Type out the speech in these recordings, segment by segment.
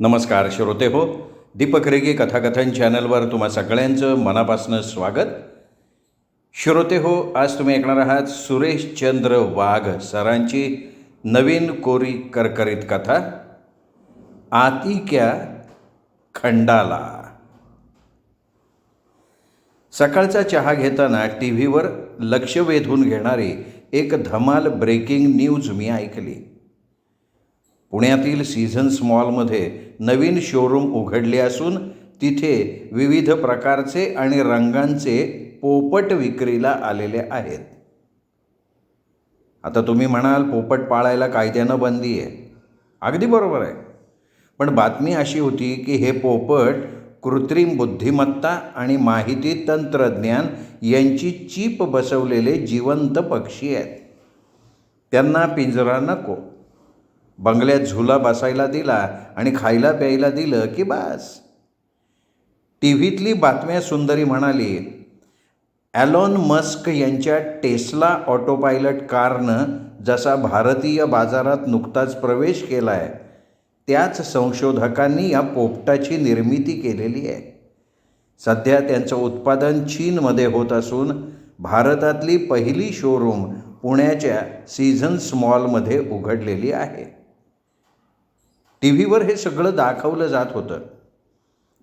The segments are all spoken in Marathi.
नमस्कार श्रोते हो, दीपक रेगे कथाकथन चॅनलवर तुम्हा सगळ्यांचं मनापासून स्वागत. श्रोते हो, आज तुम्ही ऐकणार आहात सुरेशचंद्र वाघ सरांची नवीन कोरी करकरीत कथा आतिक्या खंडाला. सकाळचा चहा घेताना टी व्हीवर लक्ष वेधून घेणारी एक धमाल ब्रेकिंग न्यूज मी ऐकली. पुण्यातील सीझन्स मॉलमध्ये नवीन शोरूम उघडले असून तिथे विविध प्रकारचे आणि रंगांचे पोपट विक्रीला आलेले आहेत. आता तुम्ही म्हणाल, पोपट पाळायला कायद्यानं बंदी आहे. अगदी बरोबर आहे, पण बातमी अशी होती की हे पोपट कृत्रिम बुद्धिमत्ता आणि माहिती तंत्रज्ञान यांची चीप बसवलेले जिवंत पक्षी आहेत. त्यांना पिंजरा नको, बंगल्यात झुला बसायला दिला आणि खायला प्यायला दिलं की बास. टी व्हीतली बातम्या सुंदरी म्हणाली, ॲलॉन मस्क यांच्या टेस्ला ऑटोपायलट कारनं जसा भारतीय बाजारात नुकताच प्रवेश केला आहे, त्याच संशोधकांनी या पोपटाची निर्मिती केलेली आहे. सध्या त्यांचं उत्पादन चीनमध्ये होत असून भारतातली पहिली शोरूम पुण्याच्या सीझन्स मॉलमध्ये उघडलेली आहे. टी व्हीवर हे सगळं दाखवलं जात होतं.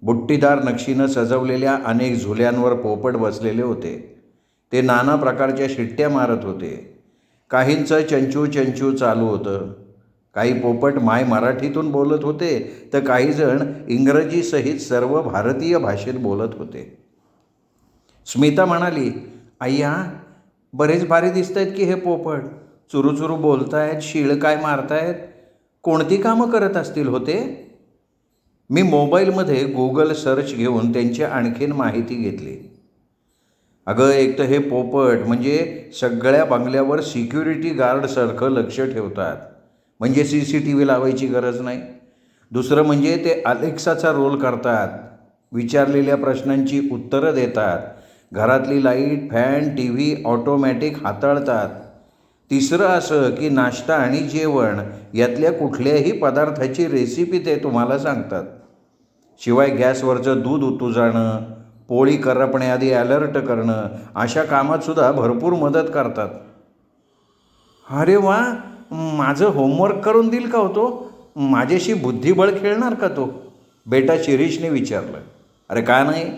बुट्टीदार नक्षीनं सजवलेल्या अनेक झुल्यांवर पोपट बसलेले होते. ते नाना प्रकारच्या शिट्ट्या मारत होते. काहींचं चंचू चंचू चालू होतं. काही पोपट माय मराठीतून बोलत होते, तर काहीजण इंग्रजीसहित सर्व भारतीय भाषेत बोलत होते. स्मिता म्हणाली, अय्या, बरेच भारी दिसत आहेत की हे पोपट. चुरूचुरू बोलतायत, शिळ काय मारतायत. कोणती कामं करत असतील होते? मी मोबाईलमध्ये गुगल सर्च घेऊन त्यांची आणखीन माहिती घेतली. अगं, एक तर हे पोपट म्हणजे सगळ्या बंगल्यावर सिक्युरिटी गार्डसारखं लक्ष ठेवतात. म्हणजे CCTV लावायची गरज नाही. दुसरं म्हणजे ते अलेक्साचा रोल करतात. विचारलेल्या प्रश्नांची उत्तरं देतात. घरातली लाईट, फॅन, TV ऑटोमॅटिक हाताळतात. तिसरं असं की नाश्ता आणि जेवण यातल्या कुठल्याही पदार्थाची रेसिपी ते तुम्हाला सांगतात. शिवाय गॅसवरचं दूध उतू जाणं, पोळी करपण्याआधी अलर्ट करणं, अशा कामातसुद्धा भरपूर मदत करतात. अरे वा, माझं होमवर्क करून देईल का हो तो? माझ्याशी बुद्धिबळ खेळणार का तो? बेटा शिरीषने विचारलं. अरे का नाही,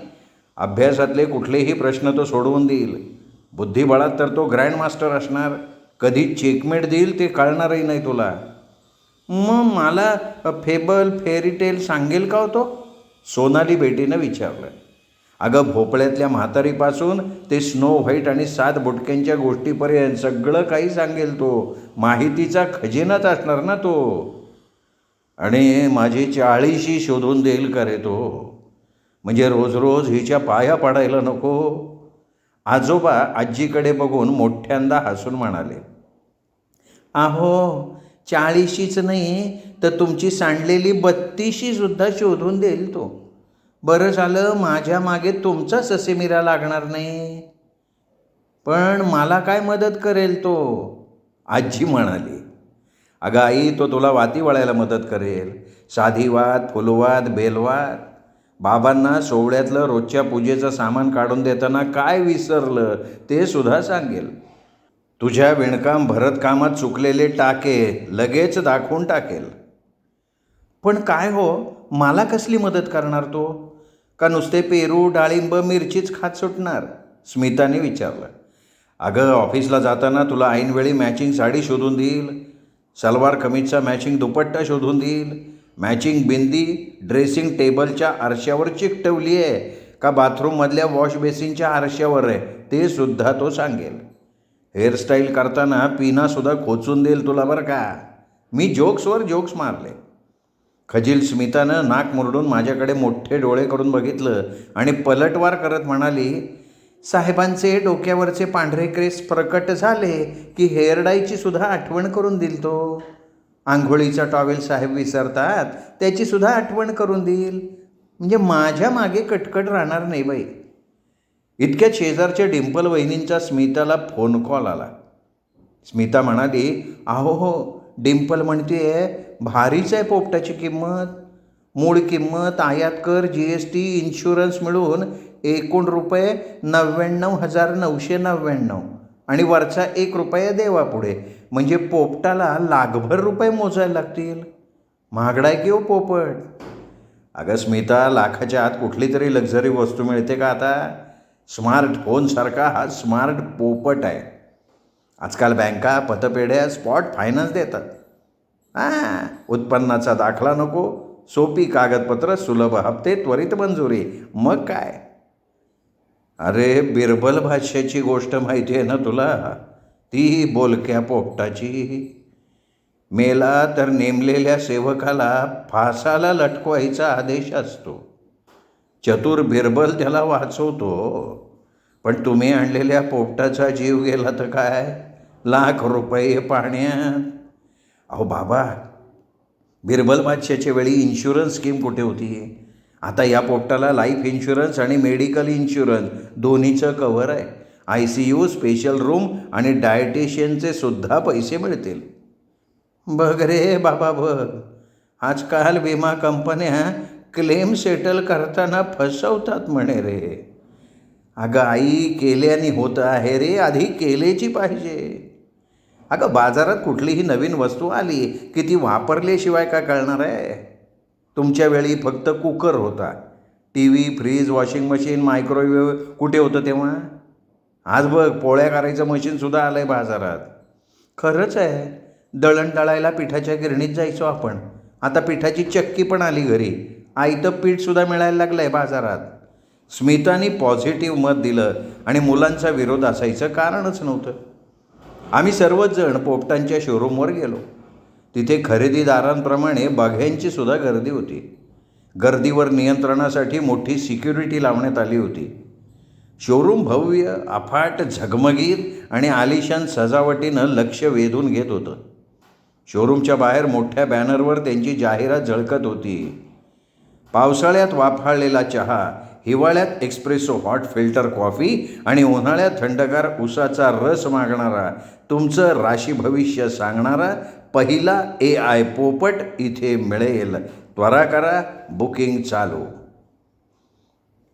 अभ्यासातले कुठलेही प्रश्न तो सोडवून देईल. बुद्धिबळात तर तो ग्रँड मास्टर असणार. कधी चेकमेट देईल ते कळणारही नाही तुला. मग मला फेबल फेरीटेल सांगेल का हो तो? सोनाली बेटीनं विचारलं. अगं, भोपळ्यातल्या म्हातारीपासून ते स्नो व्हाईट आणि 7 बुटक्यांच्या गोष्टीपर्यंत सगळं काही सांगेल तो. माहितीचा खजिनाच असणार ना तो. आणि माझी 40शी शोधून देईल का रे तो? म्हणजे रोज रोज हिच्या पाया पडायला नको. आजोबा आजीकडे बघून मोठ्यांदा हसून म्हणाले, अहो, 40शीच नाही तर तुमची सांडलेली 32शी सुद्धा शोधून देईल तो. बरं झालं माझ्या मागे तुमचा ससेमिरा लागणार नाही. पण मला काय मदत करेल तो? आजी म्हणाली. अगं आई, तो तुला वाती वळायला मदत करेल. साधीवात, फुलवात, बेलवात. बाबांना सोवळ्यातलं रोजच्या पूजेचं सामान काढून देताना काय विसरलं ते सुद्धा सांगेल. तुझ्या विणकाम भरतकामात चुकलेले टाके लगेच दाखवून टाकेल. पण काय हो, मला कसली मदत करणार तो? का नुसते पेरू, डाळिंब, मिरचीच खात सुटणार? स्मिताने विचारलं. अगं, ऑफिसला जाताना तुला ऐनवेळी मॅचिंग साडी शोधून देईल. सलवार कमीजचा मॅचिंग दुपट्टा शोधून देईल. मॅचिंग बिंदी ड्रेसिंग टेबलच्या आरशावर चिकटवली आहे का बाथरूममधल्या वॉश बेसिनच्या आरशावर आहे ते सुद्धा तो सांगेल. हेअरस्टाईल करताना पिनासुद्धा खोचून देईल तुला बरं का. मी जोक्सवर जोक्स मारले. खजील स्मितानं नाक मुरडून माझ्याकडे मोठे डोळे करून बघितलं आणि पलटवार करत म्हणाली, साहेबांचे डोक्यावरचे पांढरे केस प्रकट झाले की हेअरडायची सुद्धा आठवण करून देईल तो. आंघोळीचा टॉवेल साहेब विसरतात त्याची सुद्धा आठवण करून देईल. म्हणजे माझ्या मागे कटकट राहणार नाही बाई. इतक्यात शेजारच्या डिंपल वहिनींचा स्मिताला फोन कॉल आला. स्मिता म्हणाली, अहो हो, डिंपल म्हणते भारीच आहे पोपटाची किंमत. मूळ किंमत, आयात कर, GST, इन्शुरन्स मिळून एकूण रुपये 99,999 आणि वरचा ₹1 देवापुढे. म्हणजे पोपटाला लाखभर रुपये मोजायला लागतील. महागडा आहे की हो पोपट. अगं स्मिता, लाखाच्या आत कुठली तरी लक्झरी वस्तू मिळते का आता? स्मार्टफोनसारखा हा स्मार्ट पोपट आहे. आजकाल बँका पतपेढ्या स्पॉट फायनान्स देतात. उत्पन्नाचा दाखला नको, सोपी कागदपत्र, सुलभ हप्ते, त्वरित मंजुरी. मग काय. अरे बिरबल भाषेची गोष्ट माहिती आहे ना तुला? ती बोलक्या पोपटाची. मेला तर नेमलेल्या सेवकाला फासाला लटकवायचा आदेश असतो. चतुर बिरबल त्याला वाचवतो. पण तुम्ही आणलेल्या पोपटाचा जीव गेला तर काय, लाख रुपये पाण्यात. अहो बाबा, बिरबल बादशाच्या वेळी इन्शुरन्स स्कीम कुठे होती? आता या पोपटाला लाईफ इन्शुरन्स आणि मेडिकल इन्शुरन्स दोन्हीचं कव्हर आहे. ICU, स्पेशल रूम आणि डायटिशियनचे सुद्धा पैसे मिळतील. बघ रे बाबा बघ, आजकाल विमा कंपन्या क्लेम सेटल करताना फसवतात म्हणे रे. अगं आई, केल्याने होतं आहे रे, आधी केलेची पाहिजे. अगं बाजारात कुठलीही नवीन वस्तू आली की ती वापरल्याशिवाय काय कळणार आहे? तुमच्या वेळी फक्त कुकर होता. TV, fridge, washing machine, microwave कुठे होतं तेव्हा? आज बघ, पोळ्या करायचं मशीनसुद्धा आलं आहे बाजारात. खरंच आहे. दळण दळायला पिठाच्या गिरणीत जायचो आपण. आता पिठाची चक्की पण आली घरी. आयतं पीठसुद्धा मिळायला लागलं आहे बाजारात. स्मितानी पॉझिटिव्ह मत दिलं आणि मुलांचा विरोध असायचं कारणच नव्हतं. आम्ही सर्वच जण पोपटांच्या शोरूमवर गेलो. तिथे खरेदीदारांप्रमाणे बघ्यांची सुद्धा गर्दी होती. गर्दीवर नियंत्रणासाठी मोठी सिक्युरिटी लावण्यात आली होती. शोरूम भव्य, अफाट, झगमगीत आणि आलिशान सजावटीनं लक्ष वेधून घेत होतं. शोरूमच्या बाहेर मोठ्या बॅनरवर त्यांची जाहिरात झळकत होती. पावसाळ्यात वाफाळलेला चहा, हिवाळ्यात एक्सप्रेसो हॉट फिल्टर कॉफी आणि उन्हाळ्यात थंडगार उसाचा रस मागणारा, तुमचं राशी भविष्य सांगणारा पहिला AI पोपट इथे मिळेल. त्वरा करा, बुकिंग चालू.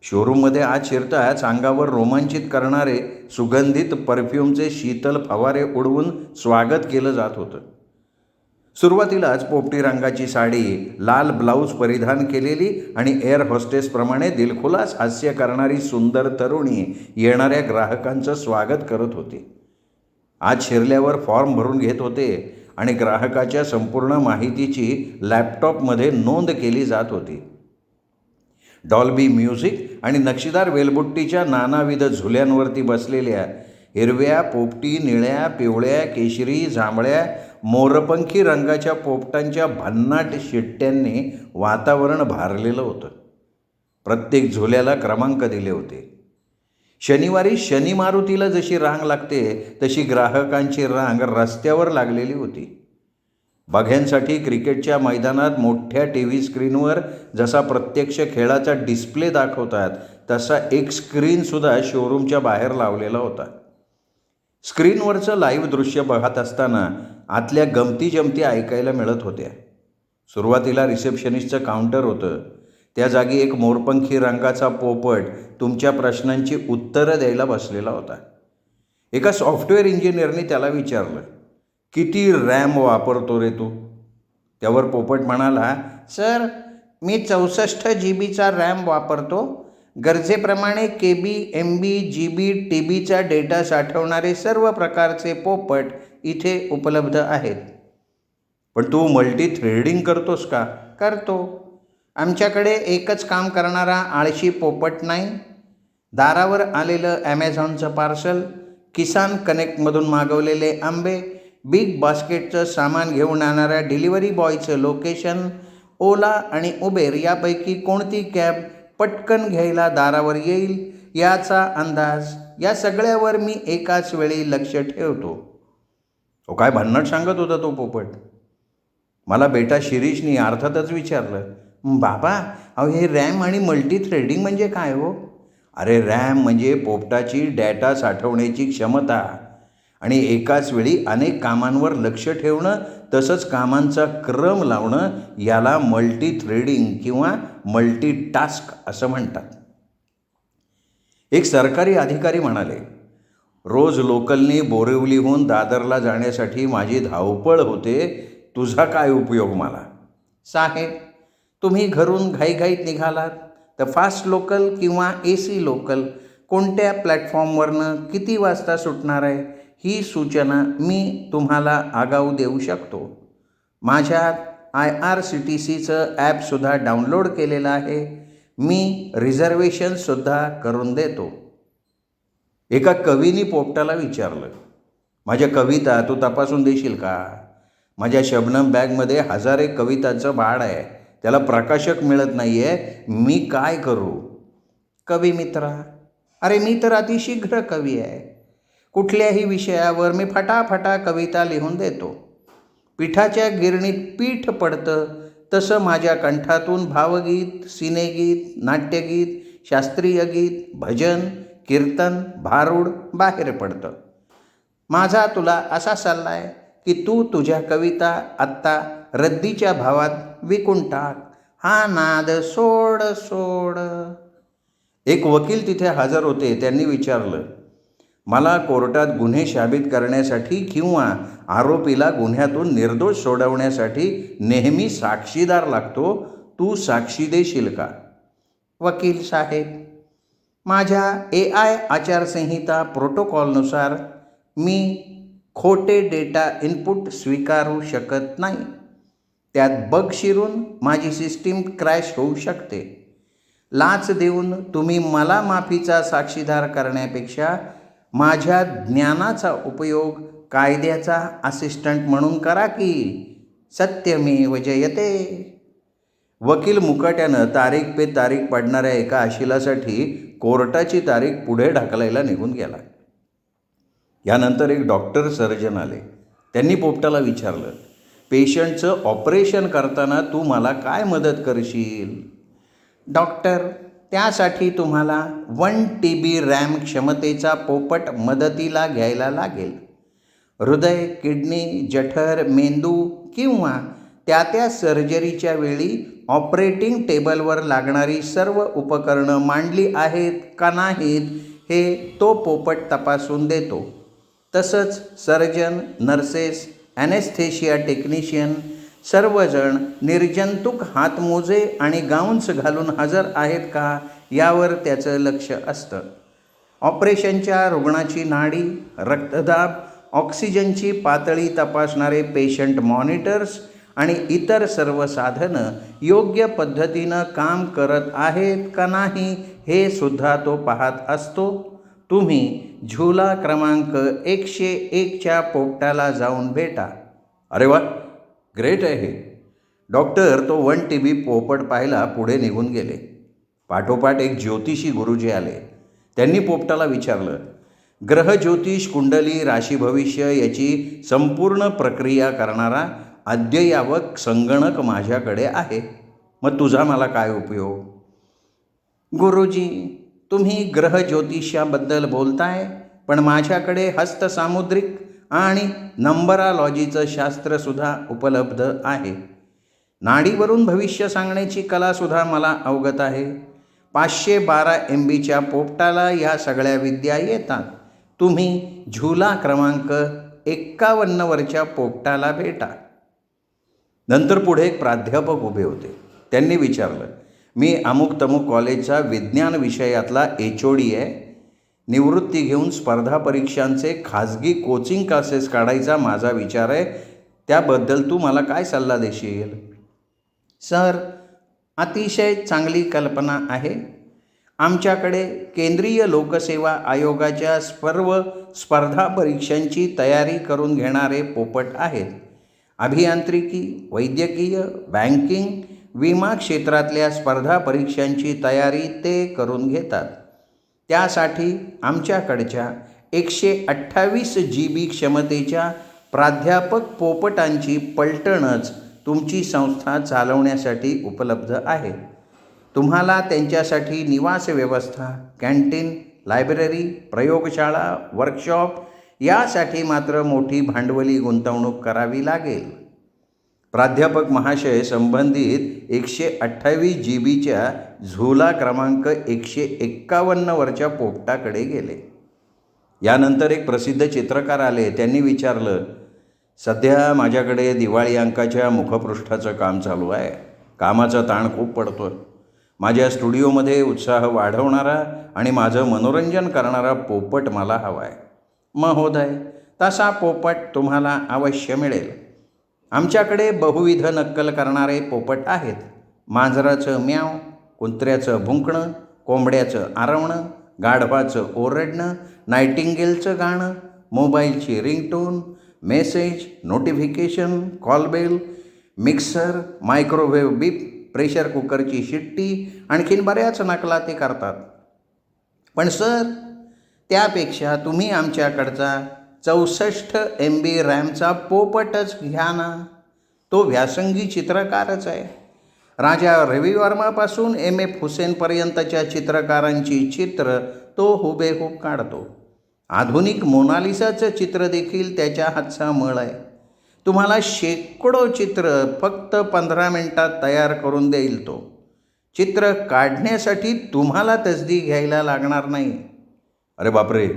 शोरूममध्ये आत शिरताच अंगावर रोमांचित करणारे सुगंधित परफ्यूमचे शीतल फवारे उडवून स्वागत केलं जात होतं. सुरुवातीलाच पोपटी रंगाची साडी, लाल ब्लाऊज परिधान केलेली आणि एअर होस्टेसप्रमाणे दिलखुलास हास्य करणारी सुंदर तरुणी येणाऱ्या ग्राहकांचं स्वागत करत होती. आज शिरल्यावर फॉर्म भरून घेत होते आणि ग्राहकाच्या संपूर्ण माहितीची लॅपटॉपमध्ये नोंद केली जात होती. डॉल्बी म्युझिक आणि नक्षीदार वेलबुट्टीच्या नानाविध झुल्यांवरती बसलेल्या हिरव्या, पोपटी, निळ्या, पिवळ्या, केशरी, जांभळ्या, मोरपंखी रंगाच्या पोपटांच्या भन्नाट शिट्ट्यांनी वातावरण भारलेलं होतं. प्रत्येक झुल्याला क्रमांक दिले होते. शनिवारी शनी मारुतीला जशी रांग लागते तशी ग्राहकांची रांग रस्त्यावर लागलेली होती. बघ्यांसाठी क्रिकेटच्या मैदानात मोठ्या TV स्क्रीनवर जसा प्रत्यक्ष खेळाचा डिस्प्ले दाखवतात तसा एक स्क्रीनसुद्धा शोरूमच्या बाहेर लावलेला होता. स्क्रीनवरचं लाईव्ह दृश्य बघत असताना आतल्या गमती जमती ऐकायला मिळत होत्या. सुरुवातीला रिसेप्शनिस्टचं काउंटर होतं. त्या जागी एक मोरपंखी रंगाचा पोपट तुमच्या प्रश्नांची उत्तरं द्यायला बसलेला होता. एका सॉफ्टवेअर इंजिनियरने त्याला विचारलं, किती रॅम वापरतो रे तू? त्यावर पोपट म्हणाला, सर मी 64 GB रॅम वापरतो. गरजेप्रमाणे KB, MB, GB, TBचा डेटा साठवणारे सर्व प्रकारचे पोपट इथे उपलब्ध आहेत. पण तू मल्टी थ्रेडिंग करतोस का? करतो. आमच्याकडे एकच काम करणारा आळशी पोपट नाही. दारावर आलेलं ॲमेझॉनचं पार्सल, किसान कनेक्टमधून मागवलेले आंबे, बिग बास्केटचं सामान घेऊन आणणाऱ्या डिलिव्हरी बॉयचं लोकेशन, ओला आणि उबेर यापैकी कोणती कॅब पटकन घ्यायला दारावर येईल याचा अंदाज, या सगळ्यावर मी एकाच वेळी लक्ष ठेवतो. काय भन्नाट सांगत होता तो पोपट. मला बेटा शिरीषनी अर्थातच विचारलं, बाबा अहो हे रॅम आणि मल्टी थ्रेडिंग म्हणजे काय हो? अरे रॅम म्हणजे पोपटाची डेटा साठवण्याची क्षमता आणि एकाच वेळी अनेक कामांवर लक्ष ठेवणं तसंच कामांचा क्रम लावणं याला मल्टी थ्रेडिंग किंवा मल्टीटास्क असं म्हणतात. एक सरकारी अधिकारी म्हणाले, रोज लोकलनी बोरिवलीहून दादरला जाण्यासाठी माझी धावपळ होते, तुझा काय उपयोग मला. साहेब, तुम्ही घरून घाईघाईत निघालात तर फास्ट लोकल किंवा AC लोकल कोणत्या प्लॅटफॉर्मवरनं किती वाजता सुटणार आहे ही सूचना मी तुम्हाला आगाऊ देऊ शकतो. माझ्यात IRCTCचं ॲपसुद्धा डाउनलोड केलेलं आहे. मी रिझर्वेशनसुद्धा करून देतो. एका कवीनी पोपटाला विचारलं, माझ्या कविता तू तपासून देशील का? माझ्या शबनम बॅगमध्ये हजारे कवितांचं भाड आहे, त्याला प्रकाशक मिळत नाही आहे, मी काय करू? कवी मित्रा, अरे मी तर अतिशीघ्र कवी आहे. कुठल्याही विषयावर मी फटाफटा कविता लिहून देतो. पिठाच्या गिरणीत पीठ पडतं तसं माझ्या कंठातून भावगीत, सिनेगीत, नाट्यगीत, शास्त्रीय गीत, भजन, कीर्तन, भारूड बाहेर पडतं. माझा तुला असा सल्ला आहे की तू तुझ्या कविता आत्ता रद्दीच्या भावात विकून टाक. हा नाद सोड सोड. एक वकील तिथे हजर होते. त्यांनी विचारलं, मला कोर्टात गुन्हे साबित करण्यासाठी किंवा आरोपीला गुन्ह्यातून निर्दोष सोडवण्यासाठी नेहमी साक्षीदार लागतो. तू साक्षी देशील का? वकील साहेब, माझ्या AI आचारसंहिता प्रोटोकॉलनुसार मी खोटे डेटा इनपुट स्वीकारू शकत नाही. त्यात बग शिरून माझी सिस्टीम क्रॅश होऊ शकते. लाच देऊन तुम्ही मला माफीचा साक्षीदार करण्यापेक्षा माझ्या ज्ञानाचा उपयोग कायद्याचा असिस्टंट म्हणून करा की. सत्यमेव जयते. वकील मुकाट्यानं तारीख पे तारीख पडणाऱ्या एका अशिलासाठी कोर्टाची तारीख पुढे ढकलायला निघून गेला. यानंतर एक डॉक्टर सर्जन आले. त्यांनी पोपटाला विचारलं, पेशंटचं ऑपरेशन करताना तू मला काय मदत करशील? डॉक्टर, त्यासाठी तुम्हाला 1 TB रॅम क्षमतेचा पोपट मदतीला घ्यायला लागेल. हृदय, किडनी, जठर, मेंदू किंवा त्या सर्जरीच्या वेळी ऑपरेटिंग टेबलवर लागणारी सर्व उपकरणं मांडली आहेत का नाहीत हे तो पोपट तपासून देतो. तसंच सर्जन, नर्सेस, ॲनेस्थेशिया टेक्निशियन सर्वजण निर्जंतुक हातमोजे आणि गाऊन्स घालून हजर आहेत का यावर त्याचं लक्ष असतं. ऑपरेशनच्या रुग्णाची नाडी, रक्तदाब, ऑक्सिजनची पातळी तपासणारे पेशंट मॉनिटर्स आणि इतर सर्व साधनं योग्य पद्धतीनं काम करत आहेत का नाही हे सुद्धा तो पाहत असतो. तुम्ही झुला क्रमांक 101च्या पोपटाला जाऊन भेटा. अरे वा, ग्रेट आहे हे. डॉक्टर तो 1 TB पोपट पाहायला पुढे निघून गेले. पाठोपाठ एक ज्योतिषी गुरुजी आले. त्यांनी पोपटाला विचारलं, ग्रह ज्योतिष, कुंडली, राशी भविष्य याची संपूर्ण प्रक्रिया करणारा अद्ययावत संगणक माझ्याकडे आहे. मग तुझा मला काय उपयोग? गुरुजी, तुम्ही ग्रह ज्योतिषाबद्दल बोलताय, पण माझ्याकडे हस्तसामुद्रिक आणि नंबरालॉजीचं शास्त्रसुद्धा उपलब्ध आहे. नाडीवरून भविष्य सांगण्याची कलासुद्धा मला अवगत आहे. 512 MBच्या पोपटाला या सगळ्या विद्या येतात. तुम्ही झुला क्रमांक 51वरच्या पोपटाला भेटा. नंतर पुढे एक प्राध्यापक उभे होते. त्यांनी विचारलं, मी अमुक तमुक कॉलेजचा विज्ञान विषयातला HOD आहे. निवृत्ती घेऊन स्पर्धा परीक्षांचे खाजगी कोचिंग क्लासेस काढायचा माझा विचार आहे. त्याबद्दल तू मला काय सल्ला देशील? सर, अतिशय चांगली कल्पना आहे. आमच्याकडे केंद्रीय लोकसेवा आयोगाच्या सर्व स्पर्धा परीक्षांची तयारी करून घेणारे पोपट आहेत. अभियांत्रिकी, वैद्यकीय, बँकिंग, विमा क्षेत्रातल्या स्पर्धा परीक्षांची तयारी ते करून घेतात. त्यासाठी आमच्याकडच्या 128 GB क्षमतेच्या प्राध्यापक पोपटांची पलटणच तुमची संस्था चालवण्यासाठी उपलब्ध आहे. तुम्हाला त्यांच्यासाठी निवास व्यवस्था, कॅन्टीन, लायब्ररी, प्रयोगशाळा, वर्कशॉप यासाठी मात्र मोठी भांडवली गुंतवणूक करावी लागेल. प्राध्यापक महाशय संबंधित 128 GB झुला क्रमांक 151वरच्या पोपटाकडे गेले. यानंतर एक प्रसिद्ध चित्रकार आले. त्यांनी विचारलं, सध्या माझ्याकडे दिवाळी अंकाच्या मुखपृष्ठाचं काम चालू आहे. कामाचा ताण खूप पडतो. माझ्या स्टुडिओमध्ये उत्साह वाढवणारा आणि माझं मनोरंजन करणारा पोपट मला हवा आहे. महोदय, तसा पोपट तुम्हाला अवश्य मिळेल. आमच्याकडे बहुविध नक्कल करणारे पोपट आहेत. मांजराचं म्याव, कुत्र्याचं भुंकणं, कोंबड्याचं आरवणं, गाढवाचं ओरडणं, नायटिंगेलचं गाणं, मोबाईलची ringtone, message, notification, call bell, mixer, microwave beep, pressure कुकरची शिट्टी, आणखीन बऱ्याच नकला ते करतात. पण सर, त्यापेक्षा तुम्ही आमच्याकडचा 64 MB रॅमचा पोपटच घ्या ना. तो व्यासंगी चित्रकारच आहे. राजा रविवर्मापासून M.F. हुसेनपर्यंतच्या चित्रकारांची चित्र तो हुबेहूब काढतो. आधुनिक मोनालिसाचं चित्र देखील त्याच्या हातचा मळ आहे. तुम्हाला शेकडो चित्र फक्त 15 मिनिटात तयार करून देईल तो. चित्र काढण्यासाठी तुम्हाला तसदी घ्यायला लागणार नाही. अरे बापरे,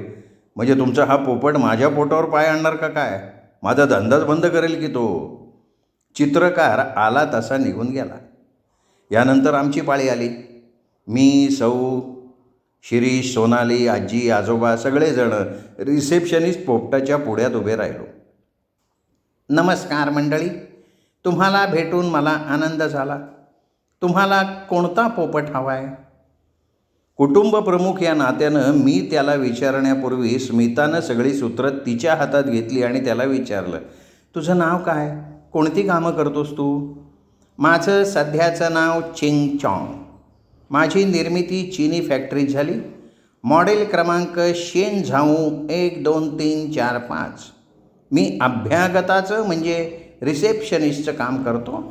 म्हणजे तुमचा हा पोपट माझ्या पोटावर पाय आणणार का काय? माझा धंदाच बंद करेल की तो. चित्रकार आला तसा निघून गेला. यानंतर आमची पाळी आली. मी, सौ, शिरीष, सोनाली, आजी, आजोबा सगळेजण रिसेप्शनिस्ट पोपटाच्या पुढ्यात उभे राहिलो. नमस्कार मंडळी, तुम्हाला भेटून मला आनंद झाला. तुम्हाला कोणता पोपट हवा आहे? कुटुंब प्रमुख या नात्यानं मी त्याला विचारण्यापूर्वी स्मितानं सगळी सूत्रं तिच्या हातात घेतली आणि त्याला विचारलं, तुझं नाव काय? कोणती कामं करतोस तू? माझं सध्याचं नाव चिंग चॉंग. माझी निर्मिती चीनी फॅक्टरीत झाली. मॉडेल क्रमांक शेन झाऊ 1 2 3 4 5. मी अभ्यागताचं म्हणजे रिसेप्शनिस्टचं काम करतो.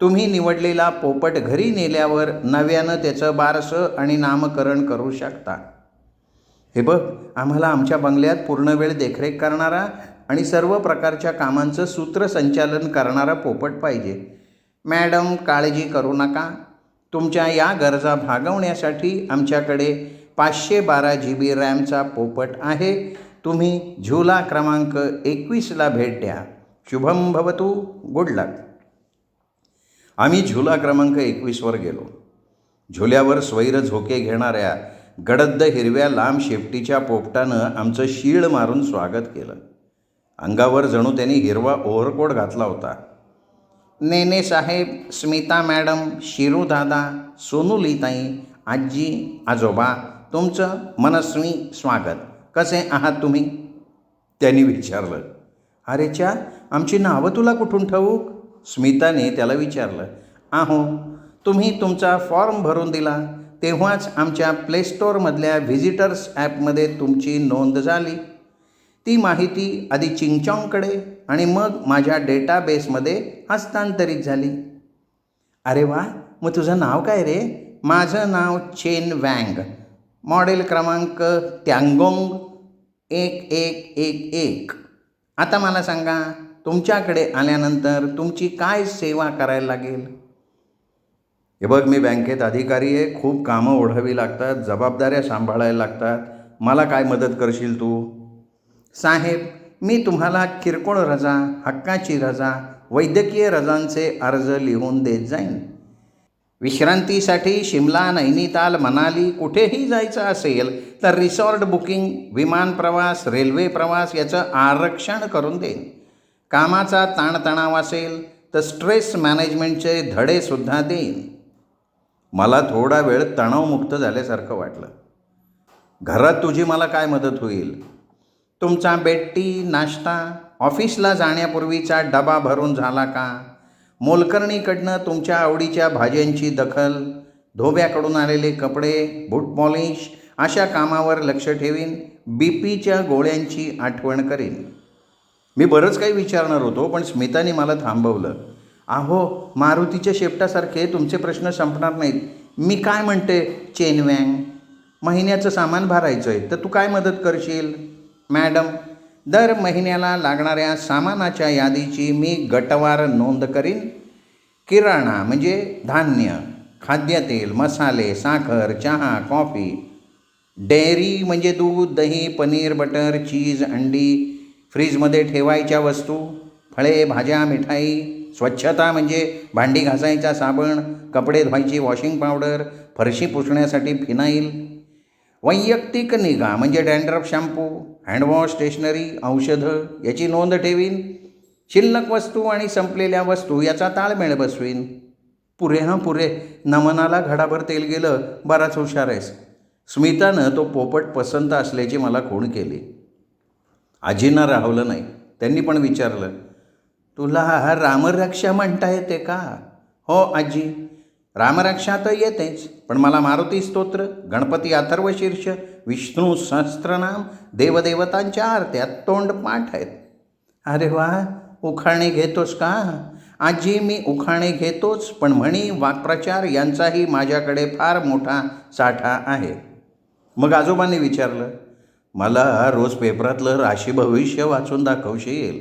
तुम्ही निवडलेला पोपट घरी नेल्यावर नव्यानं त्याचं बारसं आणि नामकरण करू शकता. हे बघ, आम्हाला आमच्या बंगल्यात पूर्ण वेळ देखरेख करणारा आणि सर्व प्रकारच्या कामांचं सूत्रसंचालन करणारा पोपट पाहिजे. मॅडम, काळजी करू नका. तुमच्या या गरजा भागवण्यासाठी आमच्याकडे 512 GB रॅमचा पोपट आहे. तुम्ही झुला क्रमांक 21ला भेट द्या. शुभम भवतु. गुड लक. आम्ही झुला क्रमांक 21वर गेलो. झुल्यावर स्वैर झोके घेणाऱ्या गडद हिरव्या लांब शेपटीच्या पोपटानं आमचं शीळ मारून स्वागत केलं. अंगावर जणू त्यांनी हिरवा ओव्हरकोट घातला होता. नेने साहेब, स्मिता मॅडम, शिरू दादा, सोनुलीताई, आजी, आजोबा, तुमचं मनस्वी स्वागत. कसे आहात तुम्ही? त्यांनी विचारलं. अरे च्या, आमची नावं तुला कुठून ठाऊक? स्मिताने त्याला विचारलं. तुम्ही तुमचा फॉर्म भरून दिला तेव्हाच आमच्या प्ले स्टोअरमधल्या व्हिजिटर्स ॲपमध्ये तुमची नोंद झाली. ती माहिती आधी चिंगचॉंगकडे आणि मग माझ्या डेटाबेसमध्ये हस्तांतरित झाली. अरे वा, मग तुझं नाव काय रे? माझं नाव चेन वँग. मॉडेल क्रमांक त्यांगोंग 1111. आता मला सांगा, तुमच्याकडे आल्यानंतर तुमची काय सेवा करायला लागेल? हे बघ, मी बँकेत अधिकारी आहे. खूप कामं ओढावी लागतात, जबाबदाऱ्या सांभाळायला लागतात. मला काय मदत करशील तू? साहेब, मी तुम्हाला किरकोळ रजा, हक्काची रजा, वैद्यकीय रजांचे अर्ज लिहून देत जाईन. विश्रांतीसाठी शिमला, नैनिताल, मनाली कुठेही जायचं असेल तर रिसॉर्ट बुकिंग, विमान प्रवास, रेल्वे प्रवास याचं आरक्षण करून देईन. कामाचा ताणतणाव असेल तर स्ट्रेस मॅनेजमेंटचे धडेसुद्धा देईन. मला थोडा वेळ तणावमुक्त झाल्यासारखं वाटलं. घरात तुझी मला काय मदत होईल? तुमचा बेड नाश्ता, ऑफिसला जाण्यापूर्वीचा डबा भरून झाला का? मोलकरणीकडनं तुमच्या आवडीच्या भाज्यांची दखल, धोब्याकडून आलेले कपडे, बूट पॉलिश अशा कामावर लक्ष ठेवीन. बीपीच्या गोळ्यांची आठवण करीन. मी बरंच काही विचारणार होतो, पण स्मिताने मला थांबवलं. मारुतीच्या शेपटासारखे तुमचे प्रश्न संपणार नाहीत. मी काय म्हणते चेन वँग, महिन्याचं सामान भरायचं आहे तर तू काय मदत करशील? मॅडम, दर महिन्याला लागणाऱ्या सामानाच्या यादीची मी गटवार नोंद करीन. किराणा म्हणजे धान्य, खाद्यतेल, मसाले, साखर, चहा, कॉफी. डेअरी म्हणजे दूध, दही, पनीर, बटर, चीज, अंडी, फ्रीजमध्ये ठेवायच्या वस्तू, फळे, भाज्या, मिठाई. स्वच्छता म्हणजे भांडी घासायचा साबण, कपडे धुवायची वॉशिंग पावडर, फरशी पुसण्यासाठी फिनाईल. वैयक्तिक निगा म्हणजे डॅन्ड्रफ शॅम्पू, हँडवॉश, स्टेशनरी, औषधं याची नोंद ठेवीन. शिल्लक वस्तू आणि संपलेल्या वस्तू याचा ताळमेळ बसवीन. पुरे. नमनाला घडाभर तेल गेलं. बराच हुशार आहेस. स्मितानं तो पोपट पसंत असल्याची मला खूण केली. आजींना राहवलं नाही. त्यांनी पण विचारलं, तुला रामरक्षा म्हणता येते का? हो आजी, रामरक्षा तर येतेच, पण मला मारुती स्तोत्र, गणपती अथर्वशीर्ष, विष्णू सहस्त्रनाम, देवदेवतांच्या आरत्या तोंडपाठ आहेत. अरे वा, उखाणे घेतोस का? आजी, मी उखाणे घेतोच, पण म्हणी, वाक्प्रचार यांचाही माझ्याकडे फार मोठा साठा आहे. मग आजोबांनी विचारलं, मला रोज पेपरातलं राशी भविष्य वाचून दाखवशील?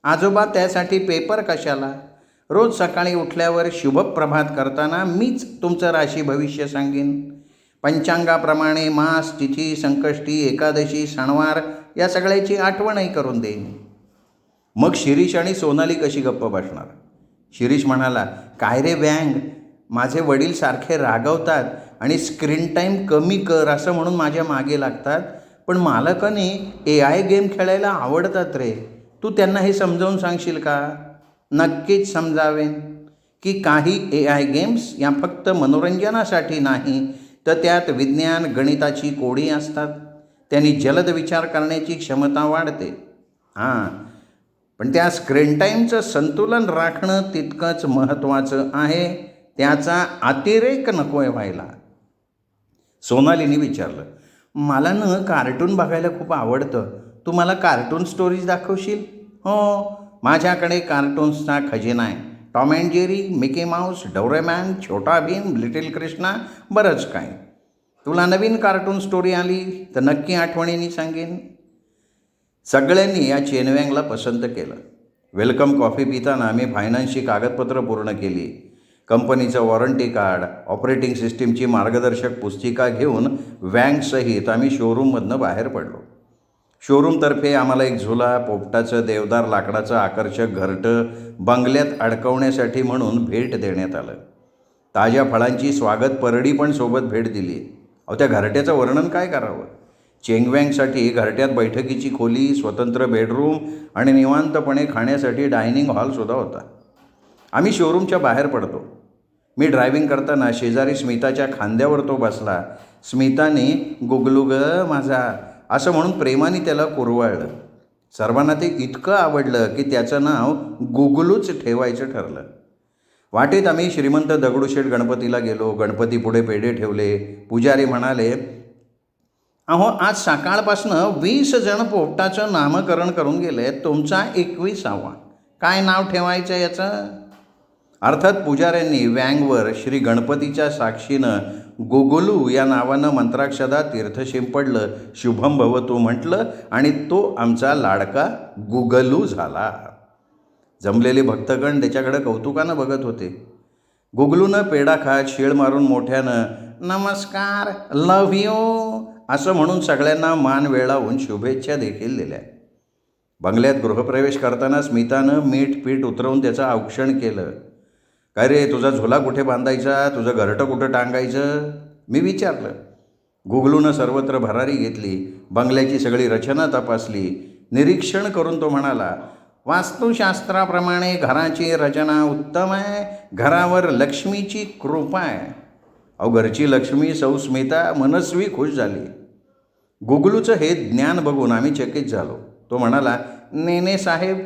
आजोबा, त्यासाठी पेपर कशाला? रोज सकाळी उठल्यावर शुभप्रभात करताना मीच तुमचं राशी भविष्य सांगेन. पंचांगाप्रमाणे मास, तिथी, संकष्टी, एकादशी, सणवार या सगळ्याची आठवणही करून देईन. मग शिरीष आणि सोनाली कशी गप्प बसणार? शिरीष म्हणाला, काय रे व्यंग, माझे वडील सारखे रागवतात आणि स्क्रीन टाईम कमी कर असं म्हणून माझ्या मागे लागतात, पण मला का नाही AI गेम खेळायला आवडतात रे. तू त्यांना हे समजावून सांगशील का? नक्कीच समजावेन की काही AI गेम्स या फक्त मनोरंजनासाठी नाही, तर त्यात विज्ञान, गणिताची कोडी असतात. त्यांनी जलद विचार करण्याची क्षमता वाढते. पण त्या स्क्रीन टाईमचं संतुलन राखणं तितकंच महत्त्वाचं आहे. त्याचा अतिरेक नको आहे व्हायला. सोनालीने विचारलं, मला कार्टून बघायला खूप आवडतं. तू मला कार्टून स्टोरीज दाखवशील? हो, माझ्याकडे कार्टून्सचा खजिना आहे. Tom and Jerry, Mickey Mouse, Doraemon, Chhota Bheem, little Krishna, बरंच काय. तुला नवीन कार्टून स्टोरी आली तर नक्की आठवणीने सांगेन. सगळ्यांनी या चेनवँगला पसंत केलं. वेलकम कॉफी पिताना आम्ही फायनान्सची कागदपत्रं पूर्ण केली. कंपनीचं वॉरंटी कार्ड, ऑपरेटिंग सिस्टीमची मार्गदर्शक पुस्तिका घेऊन वँगसहित आम्ही शोरूममधनं बाहेर पडलो. शोरूमतर्फे आम्हाला एक झुला, पोपटाचं देवदार लाकडाचं आकर्षक घरटं बंगल्यात अडकवण्यासाठी म्हणून भेट देण्यात आलं. ताज्या फळांची स्वागत परडी पण सोबत भेट दिली. त्या घरट्याचं वर्णन काय करावं? चेंगवँगसाठी घरट्यात बैठकीची खोली, स्वतंत्र बेडरूम आणि निवांतपणे खाण्यासाठी डायनिंग हॉलसुद्धा होता. आम्ही शोरूमच्या बाहेर पडतो. मी ड्रायव्हिंग करताना शेजारी स्मिताच्या खांद्यावर तो बसला. स्मिताने गुगलू ग माझा असं म्हणून प्रेमाने त्याला कुरवाळलं. सर्वांना ते इतकं आवडलं की त्याचं नाव गुगलूच ठेवायचं ठरलं. वाटेत आम्ही श्रीमंत दगडूशेठ गणपतीला गेलो. गणपतीपुढे पेढे ठेवले. पुजारी म्हणाले, अहो, आज सकाळपासनं 20 जण पोपटाचं नामकरण करून गेले. तुमचा 21वा. काय नाव ठेवायचं याचं? अर्थात पुजाऱ्यांनी वँगवर श्री गणपतीच्या साक्षीनं गुगलू या नावानं मंत्राक्षदा तीर्थ शिंपडलं. शुभम भवतू म्हटलं आणि तो आमचा लाडका गुगलू झाला. जमलेले भक्तगण त्याच्याकडे कौतुकानं बघत होते. गुगलूनं पेढा खात शीळ मारून मोठ्यानं नमस्कार, लव्ह यू असं म्हणून सगळ्यांना मान वेळावून शुभेच्छा देखील दिल्या. बंगल्यात गृहप्रवेश करताना स्मितानं मीठ पीठ उतरवून त्याचं औक्षण केलं. काय रे, तुझा झुला कुठे बांधायचा? तुझं घरटं कुठं टांगायचं? मी विचारलं. गुगलूनं सर्वत्र भरारी घेतली. बंगल्याची सगळी रचना तपासली. निरीक्षण करून तो म्हणाला, वास्तुशास्त्राप्रमाणे घराची रचना उत्तम आहे. घरावर लक्ष्मीची कृपा आहे. घरची लक्ष्मी सौ स्मिता मनस्वी खुश झाली. गुगलूचं हे ज्ञान बघून आम्ही चकित झालो. तो म्हणाला, नेने साहेब,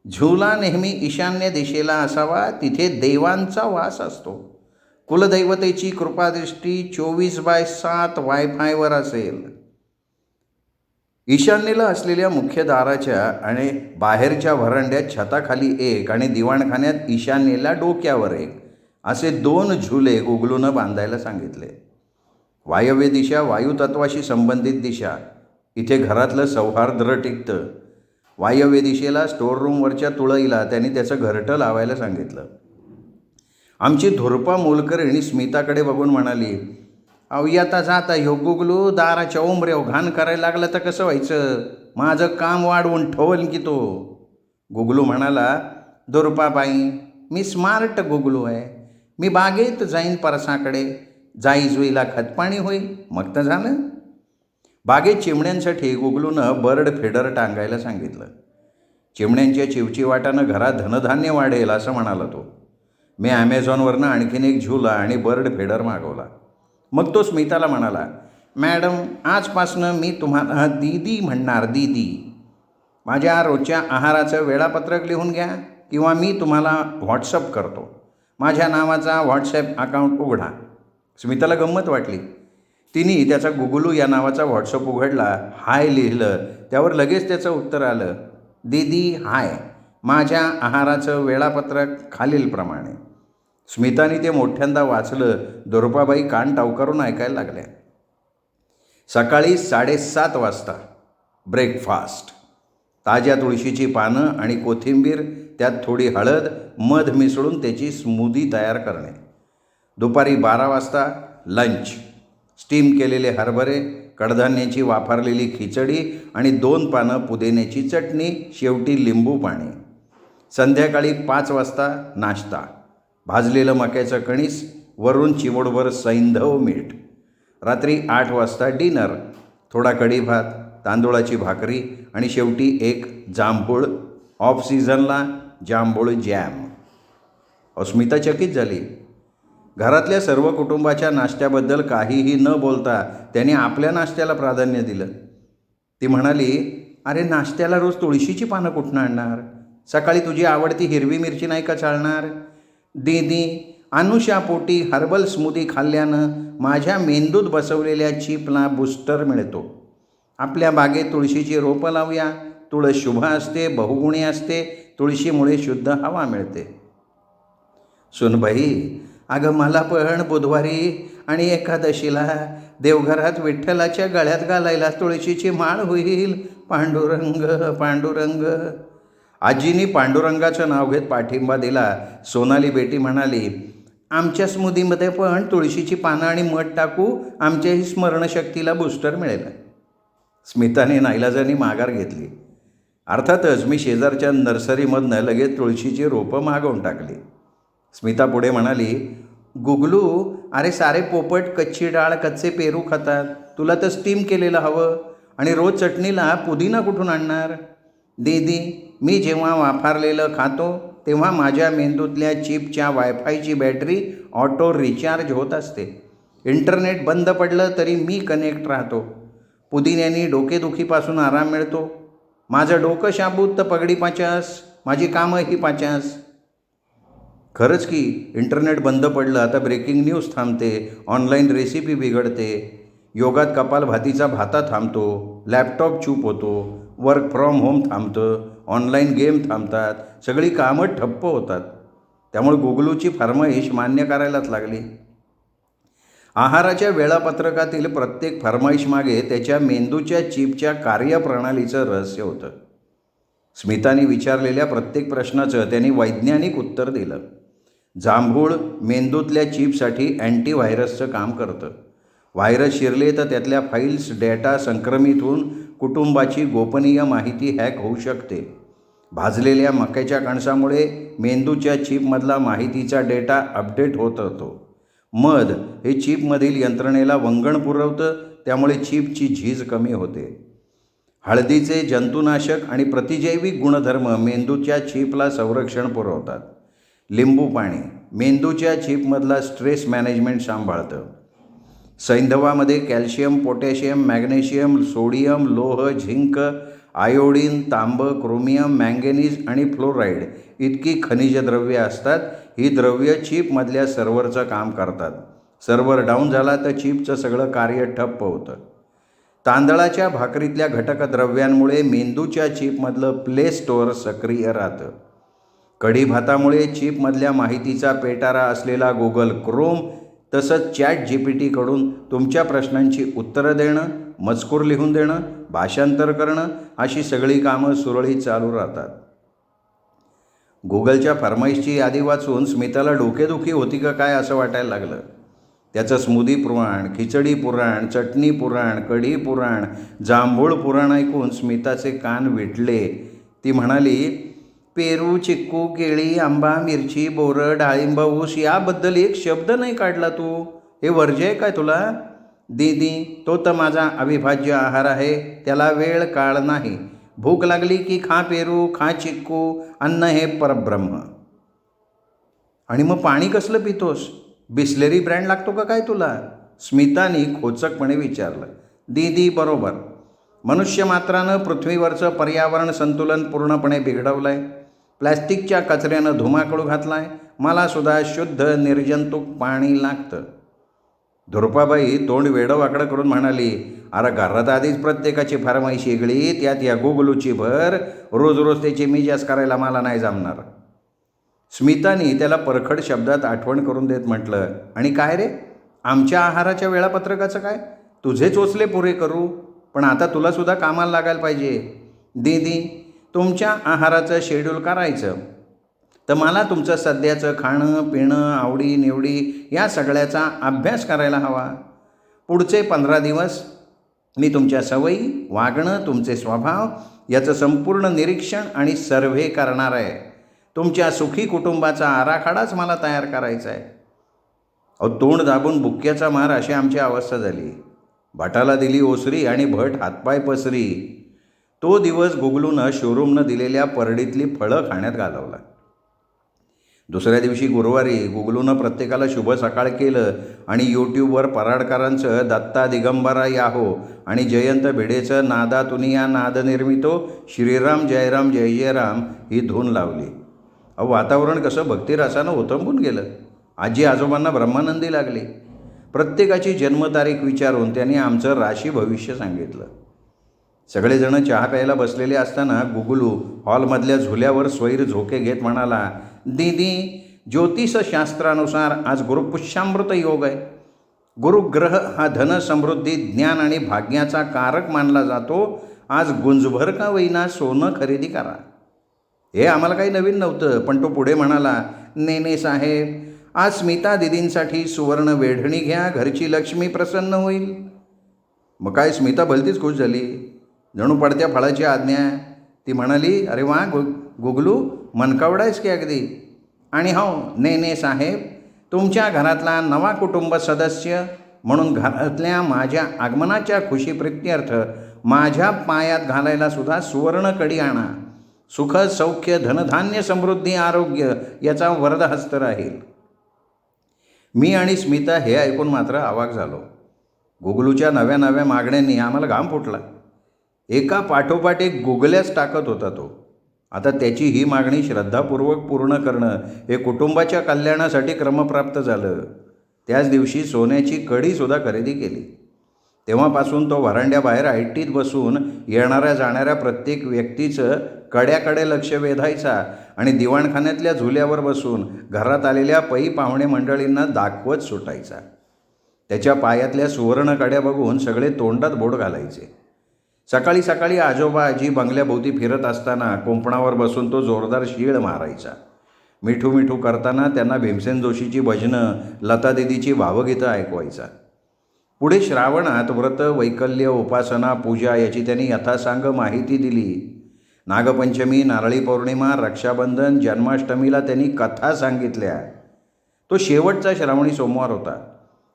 झुला नेहमी ईशान्य दिशेला असावा. तिथे देवांचा वास असतो. कुलदैवतेची कृपादृष्टी 24/7 वायफायवर असेल. ईशान्येला असलेल्या मुख्य दाराच्या आणि बाहेरच्या व्हरांड्यात छताखाली एक आणि दिवाणखान्यात ईशान्येला डोक्यावर एक असे 2 झुले गुगलूनं बांधायला सांगितले. वायव्य दिशा वायुतत्वाशी संबंधित दिशा. इथे घरातलं सौहार्द टिकतं. वायव्य दिशेला स्टोअर रूमवरच्या तुळईला त्यांनी त्याचं घरटं लावायला सांगितलं. आमची धुरपा मोलकरीण स्मिताकडे बघून म्हणाली, अहो येता जाता ह्यो गुगलू दाराच्या उंबऱ्यावर घाण करायला लागला तर कसं व्हायचं? माझं काम वाढवून ठेवल की तो. गुगलू म्हणाला, धुरपाबाई, मी स्मार्ट गुगलू आहे. मी बागेत जाईन परसाकडे, जाईजुईला खतपाणी होईल, मग तर झालं. बागेत चिमण्यांसाठी गुगलूनं बर्ड फीडर टांगायला सांगितलं. चिमण्यांच्या चिवचिवाटानं घरात धनधान्य वाढेल असं म्हणाला तो. मी ॲमेझॉनवरनं आणखीन एक झुला आणि बर्ड फीडर मागवला. मग तो स्मिताला म्हणाला, मॅडम, आजपासनं मी तुम्हाला दीदी म्हणणार, दीदी. माझ्या रोजच्या आहाराचं वेळापत्रक लिहून घ्या किंवा मी तुम्हाला व्हॉट्सअप करतो. माझ्या नावाचा व्हॉट्सॲप अकाउंट उघडा. स्मिताला गंमत वाटली. तिने त्याचा गुगलू या नावाचा व्हॉट्सअप उघडला, हाय लिहिलं. त्यावर लगेच त्याचं उत्तर आलं, दीदी हाय, माझ्या आहाराचं वेळापत्रक खालीलप्रमाणे. स्मिताने ते मोठ्यांदा वाचलं. दुर्पाबाई कान टावकारून ऐकायला लागल्या. सकाळी 7:30 वाजता ब्रेकफास्ट. ताज्या तुळशीची पानं आणि कोथिंबीर, त्यात थोडी हळद, मध मिसळून त्याची स्मूदी तयार करणे. दुपारी 12 वाजता लंच. स्टीम केलेले हरभरे, कडधान्याची वाफरलेली खिचडी आणि 2 पानं पुदिन्याची चटणी, शेवटी लिंबू पाणी. संध्याकाळी 5 वाजता नाश्ता. भाजलेलं मक्याचं कणीस, वरून चिमूटभर सैंधव मीठ. रात्री 8 वाजता डिनर. थोडा कढी भात, तांदूळाची भाकरी आणि शेवटी एक जांभूळ, ऑफ सीझनला जांभूळ जॅम. अस्मिता चकित झाली. घरातल्या सर्व कुटुंबाच्या नाश्त्याबद्दल काहीही न बोलता त्याने आपल्या नाश्त्याला प्राधान्य दिलं. ती म्हणाली, अरे नाश्त्याला रोज तुळशीची पानं कुठनं आणणार? सकाळी तुझी आवडती हिरवी मिरची नाही का चालणार? दीदी, अनुषापोटी हर्बल स्मूदी खाल्ल्यानं माझ्या मेंदूत बसवलेल्या चिपला बूस्टर मिळतो. आपल्या बागेत तुळशीची रोपं लावूया. तुळस शुभ असते, बहुगुणी असते. तुळशीमुळे शुद्ध हवा मिळते. सुनबाई, अगं मला पण बुधवारी आणि एकादशीला देवघरात विठ्ठलाच्या गळ्यात घालायला तुळशीची माळ होईल. पांडुरंग, पांडुरंग. आजीनी पांडुरंगाचं नाव घेत पाठिंबा दिला. सोनाली बेटी म्हणाली, आमच्या स्मूदीमध्ये पण तुळशीची पानं आणि मध टाकू, आमच्याही स्मरणशक्तीला बूस्टर मिळेल. स्मिताने नाईलाजाने माघार घेतली. अर्थातच मी शेजारच्या नर्सरीमधनं लगेच तुळशीची रोपं मागवून टाकली. स्मिता पुढे म्हणाली, गुगलू, अरे सारे पोपट कच्ची डाळ, कच्चे पेरू खातात. तुला तर स्टीम केलेलं हवं. आणि रोज चटणीला पुदिना कुठून आणणार? दीदी, मी जेव्हा वाफरलेलं खातो तेव्हा माझ्या मेंदूतल्या चिपच्या वायफायची बॅटरी ऑटो रिचार्ज होत असते. इंटरनेट बंद पडलं तरी मी कनेक्ट राहतो. पुदिन्याने डोकेदुखीपासून आराम मिळतो. माझं डोकं शाबूत तर पगडी 50, माझी कामंही 50. खरंच की, इंटरनेट बंद पडलं आता ब्रेकिंग न्यूज थांबते, ऑनलाईन रेसिपी बिघडते, योगात कपालभातीचा भाता थांबतो, लॅपटॉप चूप होतो, वर्क फ्रॉम होम थांबतं, ऑनलाईन गेम थांबतात, सगळी कामं ठप्प होतात. त्यामुळे गुगलूची फरमाईश मान्य करायलाच लागली. आहाराच्या वेळापत्रकातील प्रत्येक फरमाईशमागे त्याच्या मेंदूच्या चिपच्या कार्यप्रणालीचं रहस्य होतं. स्मिताने विचारलेल्या प्रत्येक प्रश्नाचं त्यांनी वैज्ञानिक उत्तर दिलं. जांभूळ मेंदूतल्या चिपसाठी अँटीव्हायरसचं काम करतं. व्हायरस शिरले तर त्यातल्या फाईल्स, डेटा संक्रमित होऊन कुटुंबाची गोपनीय माहिती हॅक होऊ शकते. भाजलेल्या मक्याच्या कणसामुळे मेंदूच्या चिपमधला माहितीचा डेटा अपडेट होत राहतो. मध हे चिपमधील यंत्रणेला वंगण पुरवतं, त्यामुळे चिपची झीज कमी होते. हळदीचे जंतुनाशक आणि प्रतिजैविक गुणधर्म मेंदूच्या चिपला संरक्षण पुरवतात. लिंबू पाणी मेंदूच्या चिपमधला स्ट्रेस मॅनेजमेंट सांभाळतं. सैंधवामध्ये कॅल्शियम, पोटॅशियम, मॅग्नेशियम, सोडियम, लोह, झिंक, आयोडीन, तांब, क्रोमियम, मँगेनीज आणि फ्लोराईड इतकी खनिज द्रव्ये असतात. ही द्रव्य चिपमधल्या सर्व्हरचं काम करतात. सर्व्हर डाऊन झाला तर चिपचं सगळं कार्य ठप्प होतं. तांदळाच्या भाकरीतल्या घटकद्रव्यांमुळे मेंदूच्या चिपमधलं प्ले स्टोअर सक्रिय राहतं. कढी भातामुळे चिपमधल्या माहितीचा पेटारा असलेला गुगल क्रोम तसंच ChatGPTकडून तुमच्या प्रश्नांची उत्तरं देणं, मजकूर लिहून देणं, भाषांतर करणं अशी सगळी कामं सुरळीत चालू राहतात. गुगलच्या फरमाईशची यादी वाचून स्मिताला डोकेदुखी होती का काय असं वाटायला लागलं. त्याचं स्मूदी पुराण, खिचडी पुराण, चटणी पुराण, कढी पुराण, जांभूळ पुराण ऐकून स्मिताचे कान विटले. ती म्हणाली, पेरू, चिक्कू, केळी, आंबा, मिरची, बोरं, डाळिंब, ऊस याबद्दल एक शब्द नाही काढला तू. हे वर्ज्य आहे काय तुला? दीदी, तो तर माझा अविभाज्य आहार आहे. त्याला वेळ काळ नाही. भूक लागली की खा पेरू, खा चिक्कू. अन्न हे परब्रह्म. आणि मग पाणी कसलं पितोस? बिस्लेरी ब्रँड लागतो का काय तुला? स्मितानी खोचकपणे विचारलं. दीदी बरोबर. मनुष्य मात्रानं पृथ्वीवरचं पर्यावरण संतुलन पूर्णपणे बिघडवलं आहे. प्लॅस्टिकच्या कचऱ्यानं धुमाकूळ घातला आहे. मलासुद्धा शुद्ध निर्जंतुक पाणी लागतं. धुरपाबाई तोंड वेडंवाकडं करून म्हणाली, अरे घरात आधीच प्रत्येकाची फरमाईश वेगळी, त्यात या गुगलूची भर. रोज रोज त्याची मिजाज करायला मला नाही जमणार. स्मितानी त्याला परखड शब्दात आठवण करून देत म्हटलं, आणि काय रे, आमच्या आहाराच्या वेळापत्रकाचं काय? तुझे चोचले पुरे करू, पण आता तुलासुद्धा कामाला लागायला पाहिजे. दीदी, तुमच्या आहाराचं शेड्यूल करायचं तर मला तुमचं सध्याचं खाणं पिणं आवडी निवडी या सगळ्याचा अभ्यास करायला हवा. पुढचे 15 दिवस मी तुमच्या सवयी, वागणं, तुमचे स्वभाव याचं संपूर्ण निरीक्षण आणि सर्व्हे करणार आहे. तुमच्या सुखी कुटुंबाचा आराखडाच मला तयार करायचा आहे. तोंड दाबून बुक्क्याचा मार अशी आमची अवस्था झाली. भटाला दिली ओसरी आणि भट हातपाय पसरी. तो दिवस गुगलूनं शोरूमनं दिलेल्या परडीतली फळं खाण्यात घालवला. दुसऱ्या दिवशी गुरुवारी गुगलूनं प्रत्येकाला शुभ सकाळ केलं आणि यूट्यूबवर पराडकरांचं दत्ता दिगंबरा याहो आणि जयंत भिडेचं नादा तुनिया नाद निर्मितो श्रीराम जयराम जय जय राम ही धून लावली. वातावरण कसं भक्तिरसानं ओथंबून गेलं. आजी आजोबांना ब्रह्मानंदी लागली. प्रत्येकाची जन्मतारीख विचारून त्यांनी आमचं राशी भविष्य सांगितलं. सगळेजण चहा प्यायला बसलेले असताना गुगलू हॉलमधल्या झुल्यावर स्वैर झोके घेत म्हणाला, दीदी, ज्योतिषशास्त्रानुसार आज गुरुपुष्यामृत योग आहे. गुरुग्रह हा धन समृद्धी ज्ञान आणि भाग्याचा कारक मानला जातो. आज गुंजभर का होईना सोनं खरेदी करा. हे आम्हाला काही नवीन नव्हतं, पण तो पुढे म्हणाला, नेने साहेब, आज स्मिता दिदींसाठी सुवर्ण वेढणी घ्या, घरची लक्ष्मी प्रसन्न होईल. मग काय स्मिता भलतीच खुश झाली, जणू पडत्या फळाची आज्ञा. ती म्हणाली, अरे वा गुगलू, मनकावडायस की अगदी. आणि हो नेने साहेब, तुमच्या घरातला नवा कुटुंब सदस्य म्हणून घरातल्या माझ्या आगमनाच्या खुशीप्रित्यर्थ माझ्या पायात घालायला सुद्धा सुवर्ण कडी आणा. सुख सौख्य धनधान्य समृद्धी आरोग्य याचा वरदहस्त राहील. मी आणि स्मिता हे ऐकून मात्र अवाक झालो. गुगलूच्या नव्या नव्या मागण्यांनी आम्हाला घाम फुटला. एका पाठोपाठ एक गुगल्याच टाकत होता तो. आता त्याची ही मागणी श्रद्धापूर्वक पूर्ण करणं हे कुटुंबाच्या कल्याणासाठी क्रमप्राप्त झालं. त्याच दिवशी सोन्याची कढीसुद्धा खरेदी केली. तेव्हापासून तो व्हरांड्याबाहेर ऐटीत बसून येणाऱ्या जाणाऱ्या प्रत्येक व्यक्तीचं कड्याकडे लक्ष वेधायचा आणि दिवाणखान्यातल्या झुल्यावर बसून घरात आलेल्या पै पाहुणे मंडळींना दाखवत सुटायचा. त्याच्या पायातल्या सुवर्ण कड्या बघून सगळे तोंडात बोट घालायचे. सकाळी सकाळी आजोबा आजी बंगल्याभोवती फिरत असताना कुंपणावर बसून तो जोरदार शीळ मारायचा. मिठू मिठू करताना त्यांना भीमसेन जोशीची भजनं, लता दिदीची भावगीतं ऐकवायचा. पुढे श्रावणात व्रत, वैकल्य, उपासना, पूजा याची त्यांनी यथासांग माहिती दिली. नागपंचमी, नारळी पौर्णिमा, रक्षाबंधन, जन्माष्टमीला त्यांनी कथा सांगितल्या. तो शेवटचा श्रावणी सोमवार होता.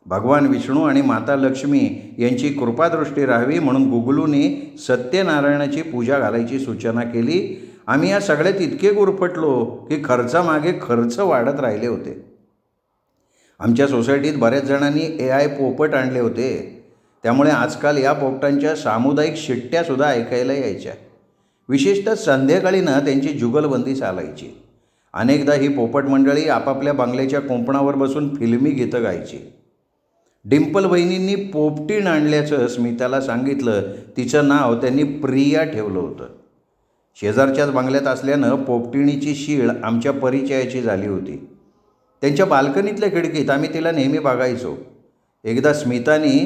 भगवान विष्णू आणि माता लक्ष्मी यांची कृपादृष्टी राहावी म्हणून गुगलूने सत्यनारायणाची पूजा घालायची सूचना केली. आम्ही या सगळ्यात इतके गुरफटलो की खर्चामागे खर्च वाढत राहिले होते. आमच्या सोसायटीत बऱ्याच जणांनी AI पोपट आणले होते. त्यामुळे आजकाल या पोपटांच्या सामुदायिक शिट्ट्यासुद्धा ऐकायला यायच्या. विशेषतः संध्याकाळी ना त्यांची जुगलबंदी चालायची. अनेकदा ही पोपट मंडळी आपापल्या बंगल्याच्या कुंपणावर बसून फिल्मी गीतं गायची. डिंपल वहिनींनी पोपटीण आणल्याचं स्मिताला सांगितलं. तिचं नाव त्यांनी प्रिया ठेवलं होतं. शेजारच्याच बंगल्यात असल्यानं पोपटिणीची शीळ आमच्या परिचयाची झाली होती. त्यांच्या बाल्कनीतल्या खिडकीत आम्ही तिला नेहमी बघायचो. एकदा स्मिताने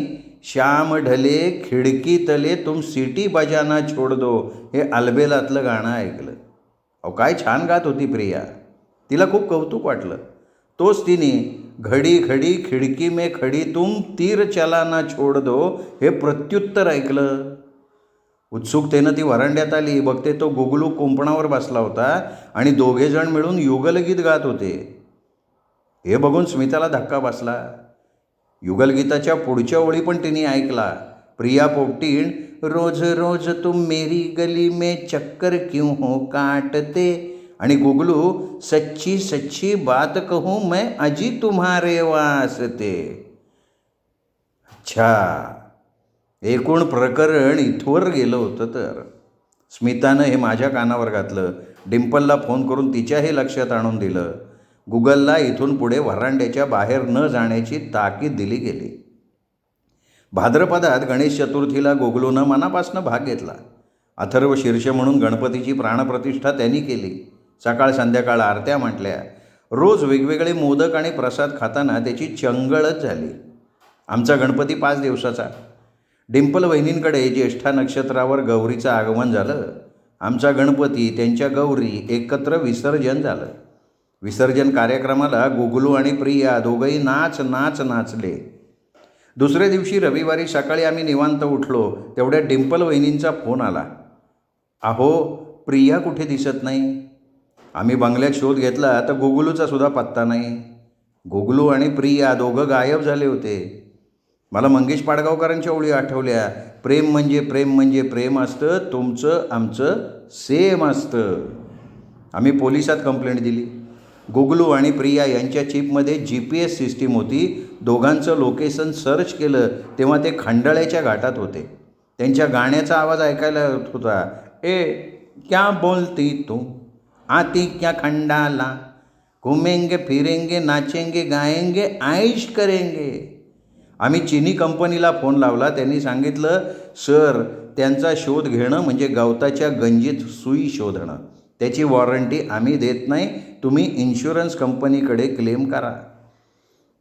श्याम ढले खिडकी तले तुम सिटी बजाना छोड दो हे अलबेलातलं गाणं ऐकलं. अहो काय छान गात होती प्रिया. तिला खूप कौतुक वाटलं. तोच तिने घडी घडी खिडकी में खडी तुम तीर चलाना छोड दो हे प्रत्युत्तर ऐकलं. उत्सुकतेनं ती वरांड्यात आली. बघते तो गुगलू कुंपणावर बसला होता आणि दोघेजण मिळून युगलगीत गात होते. हे बघून स्मिताला धक्का बसला. युगलगीताच्या पुढच्या ओळी पण तिने ऐकला. प्रिया पोपटीण रोज रोज तुम मेरी गली में चक्कर क्यों हो काटते आणि गुगलू सच्ची सच्ची बात कहूँ मैं अजी तुम्हारे वास्ते. अच्छा, एकूण प्रकरण इथवर गेलं होतं. तर स्मितानं हे माझ्या कानावर घातलं. डिम्पलला फोन करून तिच्याही लक्षात आणून दिलं. गुगलला इथून पुढे व्हरांड्याच्या बाहेर न जाण्याची ताकीद दिली गेली. भाद्रपदात गणेश चतुर्थीला गुगलूनं मनापासून भाग घेतला. अथर्व शीर्ष म्हणून गणपतीची प्राणप्रतिष्ठा त्यांनी केली. सकाळ संध्याकाळ आरत्या म्हटल्या. रोज वेगवेगळे मोदक आणि प्रसाद खाताना त्याची चंगळच झाली. आमचा गणपती 5 दिवसाचा. डिम्पल वहिनींकडे ज्येष्ठा नक्षत्रावर गौरीचं आगमन झालं. आमचा गणपती त्यांच्या गौरी एकत्र विसर्जन झालं. विसर्जन कार्यक्रमाला गुगलू आणि प्रिया दोघंही नाचले. दुसऱ्या दिवशी रविवारी सकाळी आम्ही निवांत उठलो. तेवढ्या डिम्पल वहिनींचा फोन आला. अहो प्रिया कुठे दिसत नाही. आम्ही बंगल्यात शोध घेतला तर गुगलूचा सुद्धा पत्ता नाही. गुगलू आणि प्रिया दोघं गायब झाले होते. मला मंगेश पाडगावकरांच्या ओळी आठवल्या. प्रेम म्हणजे प्रेम असतं, तुमचं आमचं सेम असतं. आम्ही पोलिसात कंप्लेंट दिली. गुगलू आणि प्रिया यांच्या चिपमध्ये GPS सिस्टीम होती. दोघांचं लोकेशन सर्च केलं तेव्हा ते खंडाळ्याच्या घाटात होते. त्यांच्या गाण्याचा आवाज ऐकायला येत होता. ए क्या बोलती तू आती क्या खंडाला, घुमेंगे फिरेंगे नाचेंगे गाएंगे ऐश करेंगे. आम्ही चीनी कंपनीला फोन लावला. त्यांनी सांगितलं सर त्यांचा शोध घेणं म्हणजे गवताच्या गंजीत सुई शोधणं. त्याची वॉरंटी आम्ही देत नाही. तुम्ही इन्शुरन्स कंपनीकडे क्लेम करा.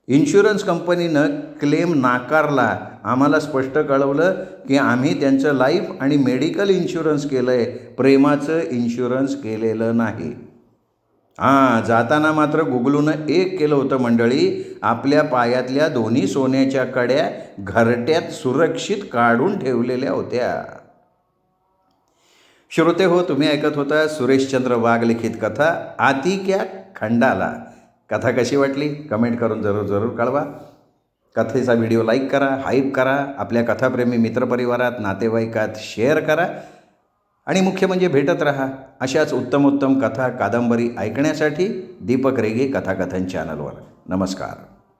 इन्शुरन्स कंपनीनं क्लेम नाकारला. आम्हाला स्पष्ट कळवलं की आम्ही त्यांचं लाईफ आणि मेडिकल इन्शुरन्स केलं आहे, प्रेमाचं इन्शुरन्स केलेलं नाही. जाताना मात्र गुगलूनं एक केलं होतं मंडळी. आपल्या पायातल्या दोन्ही सोन्याच्या कड्या घरट्यात सुरक्षित काढून ठेवलेल्या होत्या. श्रोते हो, तुम्ही ऐकत होता सुरेशचंद्र वाघ लिखित कथा आती क्या खंडाला. कथा कशी वाटली कमेंट करून जरूर कळवा. कथेचा व्हिडिओ लाईक करा, हाईप करा, आपल्या कथाप्रेमी मित्रपरिवारात नातेवाईकात शेअर करा आणि मुख्य म्हणजे भेटत राहा अशाच उत्तम कथा कादंबरी ऐकण्यासाठी दीपक रेगे कथाकथन चॅनलवर. नमस्कार.